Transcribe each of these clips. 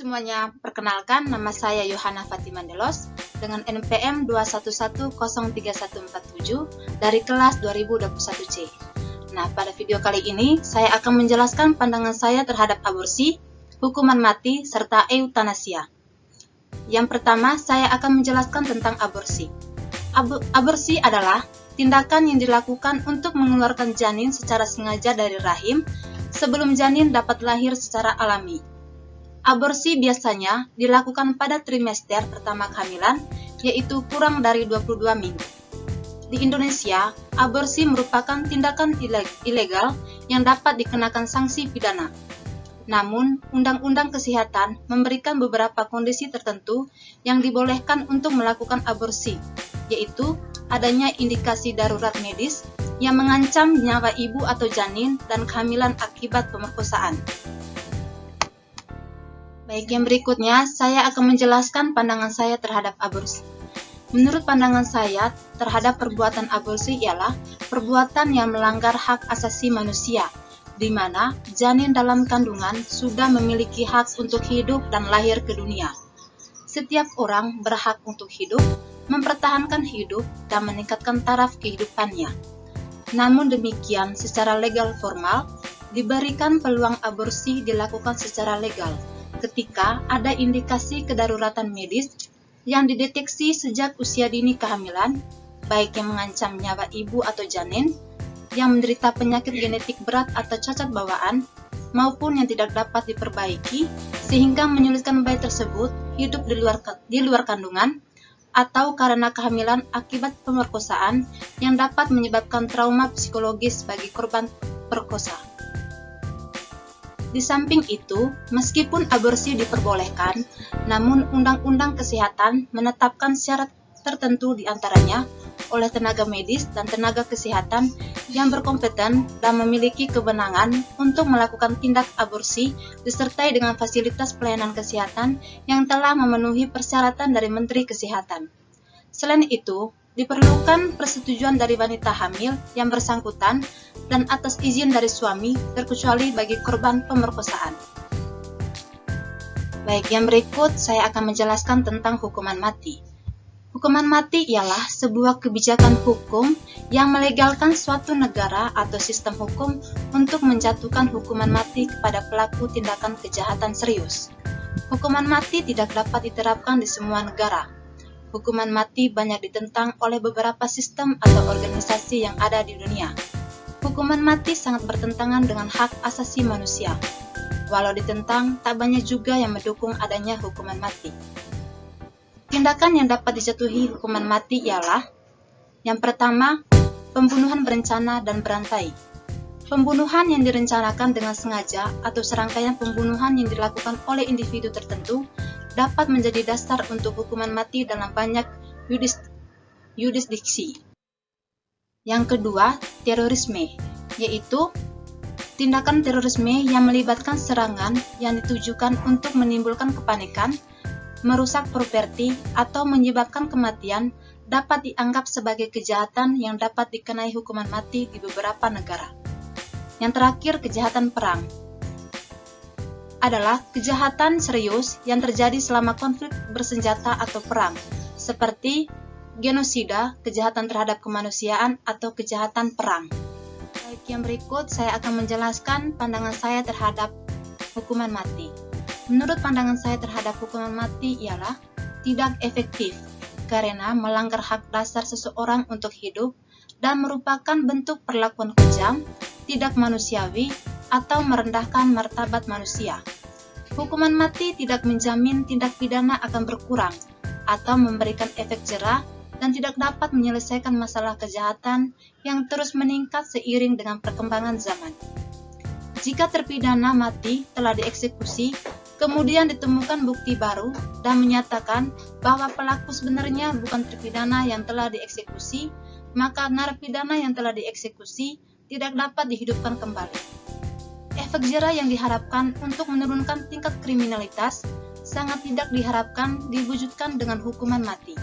semuanya, perkenalkan nama saya Yohana Fatima Delos dengan NPM 2110347 dari kelas 2021C. Nah, pada video kali ini saya akan menjelaskan pandangan saya terhadap aborsi, hukuman mati, serta eutanasia. Yang pertama, saya akan menjelaskan tentang aborsi. Aborsi adalah tindakan yang dilakukan untuk mengeluarkan janin secara sengaja dari rahim sebelum janin dapat lahir secara alami. Aborsi biasanya dilakukan pada trimester pertama kehamilan, yaitu kurang dari 22 minggu. Di Indonesia, aborsi merupakan tindakan ilegal yang dapat dikenakan sanksi pidana. Namun, Undang-Undang Kesehatan memberikan beberapa kondisi tertentu yang dibolehkan untuk melakukan aborsi, yaitu adanya indikasi darurat medis yang mengancam nyawa ibu atau janin dan kehamilan akibat pemerkosaan. Baik, yang berikutnya saya akan menjelaskan pandangan saya terhadap aborsi. Menurut pandangan saya terhadap perbuatan aborsi ialah perbuatan yang melanggar hak asasi manusia, di mana janin dalam kandungan sudah memiliki hak untuk hidup dan lahir ke dunia. Setiap orang berhak untuk hidup, mempertahankan hidup, dan meningkatkan taraf kehidupannya. Namun demikian, secara legal formal, diberikan peluang aborsi dilakukan secara legal ketika ada indikasi kedaruratan medis yang dideteksi sejak usia dini kehamilan, baik yang mengancam nyawa ibu atau janin, yang menderita penyakit genetik berat atau cacat bawaan, maupun yang tidak dapat diperbaiki, sehingga menyulitkan bayi tersebut hidup di luar kandungan, atau karena kehamilan akibat pemerkosaan yang dapat menyebabkan trauma psikologis bagi korban perkosa. Di samping itu, meskipun aborsi diperbolehkan, namun Undang-Undang Kesehatan menetapkan syarat tertentu di antaranya oleh tenaga medis dan tenaga kesehatan yang berkompeten dan memiliki kewenangan untuk melakukan tindak aborsi disertai dengan fasilitas pelayanan kesehatan yang telah memenuhi persyaratan dari Menteri Kesehatan. Selain itu, diperlukan persetujuan dari wanita hamil yang bersangkutan dan atas izin dari suami, terkecuali bagi korban pemerkosaan. Baik, yang berikut saya akan menjelaskan tentang hukuman mati. Hukuman mati ialah sebuah kebijakan hukum yang melegalkan suatu negara atau sistem hukum untuk menjatuhkan hukuman mati kepada pelaku tindakan kejahatan serius. Hukuman mati tidak dapat diterapkan di semua negara. Hukuman mati banyak ditentang oleh beberapa sistem atau organisasi yang ada di dunia. Hukuman mati sangat bertentangan dengan hak asasi manusia. Walau ditentang, tak banyak juga yang mendukung adanya hukuman mati. Tindakan yang dapat dijatuhi hukuman mati ialah: yang pertama, pembunuhan berencana dan berantai. Pembunuhan yang direncanakan dengan sengaja atau serangkaian pembunuhan yang dilakukan oleh individu tertentu dapat menjadi dasar untuk hukuman mati dalam banyak yurisdiksi. Yang kedua, terorisme, yaitu tindakan terorisme yang melibatkan serangan yang ditujukan untuk menimbulkan kepanikan, merusak properti, atau menyebabkan kematian dapat dianggap sebagai kejahatan yang dapat dikenai hukuman mati di beberapa negara. Yang terakhir, kejahatan perang adalah kejahatan serius yang terjadi selama konflik bersenjata atau perang, seperti genosida, kejahatan terhadap kemanusiaan, atau kejahatan perang. Baik, yang berikut saya akan menjelaskan pandangan saya terhadap hukuman mati. Menurut pandangan saya terhadap hukuman mati ialah tidak efektif, karena melanggar hak dasar seseorang untuk hidup dan merupakan bentuk perlakuan kejam, tidak manusiawi, atau merendahkan martabat manusia. Hukuman mati tidak menjamin tindak pidana akan berkurang atau memberikan efek jera dan tidak dapat menyelesaikan masalah kejahatan yang terus meningkat seiring dengan perkembangan zaman. Jika terpidana mati telah dieksekusi, kemudian ditemukan bukti baru dan menyatakan bahwa pelaku sebenarnya bukan terpidana yang telah dieksekusi, maka narapidana yang telah dieksekusi tidak dapat dihidupkan kembali. Efek jera yang diharapkan untuk menurunkan tingkat kriminalitas sangat tidak diharapkan diwujudkan dengan hukuman mati.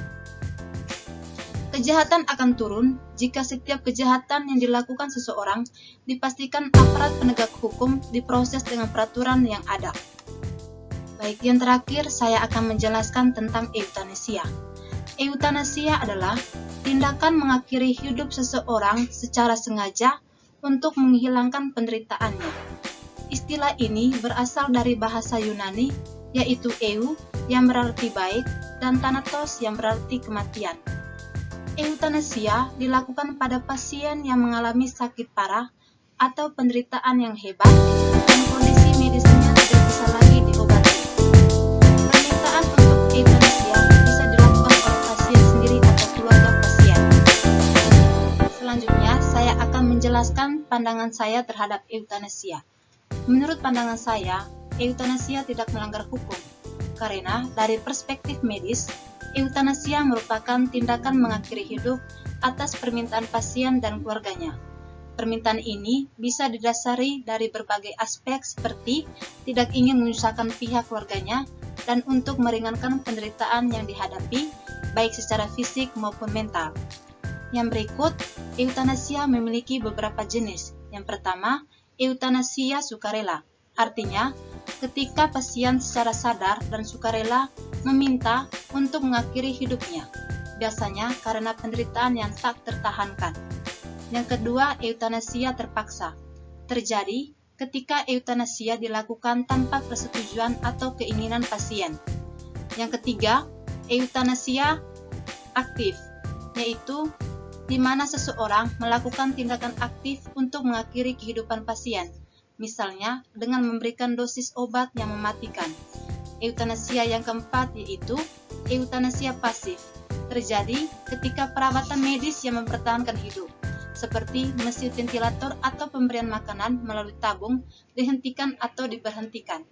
Kejahatan akan turun jika setiap kejahatan yang dilakukan seseorang dipastikan aparat penegak hukum diproses dengan peraturan yang ada. Baik, yang terakhir saya akan menjelaskan tentang eutanesia. Eutanasia adalah tindakan mengakhiri hidup seseorang secara sengaja untuk menghilangkan penderitaannya. Istilah ini berasal dari bahasa Yunani, yaitu eu yang berarti baik dan thanatos yang berarti kematian. Eutanasia dilakukan pada pasien yang mengalami sakit parah atau penderitaan yang hebat dan kondisi medisnya tidak bisa lagi diobati. Permintaan untuk eutanasia bisa dilakukan oleh pasien sendiri atau keluarga pasien. Selanjutnya, saya akan menjelaskan pandangan saya terhadap eutanasia. Menurut pandangan saya, eutanasia tidak melanggar hukum, karena dari perspektif medis, eutanasia merupakan tindakan mengakhiri hidup atas permintaan pasien dan keluarganya. Permintaan ini bisa didasari dari berbagai aspek seperti tidak ingin menyusahkan pihak keluarganya dan untuk meringankan penderitaan yang dihadapi, baik secara fisik maupun mental. Yang berikut, eutanasia memiliki beberapa jenis. Yang pertama, eutanasia sukarela. Artinya, ketika pasien secara sadar dan sukarela meminta untuk mengakhiri hidupnya, biasanya karena penderitaan yang tak tertahankan. Yang kedua, eutanasia terpaksa. Terjadi ketika eutanasia dilakukan tanpa persetujuan atau keinginan pasien. Yang ketiga, eutanasia aktif, yaitu di mana seseorang melakukan tindakan aktif untuk mengakhiri kehidupan pasien, misalnya dengan memberikan dosis obat yang mematikan. Eutanasia yang keempat yaitu eutanasia pasif, terjadi ketika perawatan medis yang mempertahankan hidup, seperti mesin ventilator atau pemberian makanan melalui tabung, dihentikan atau diberhentikan.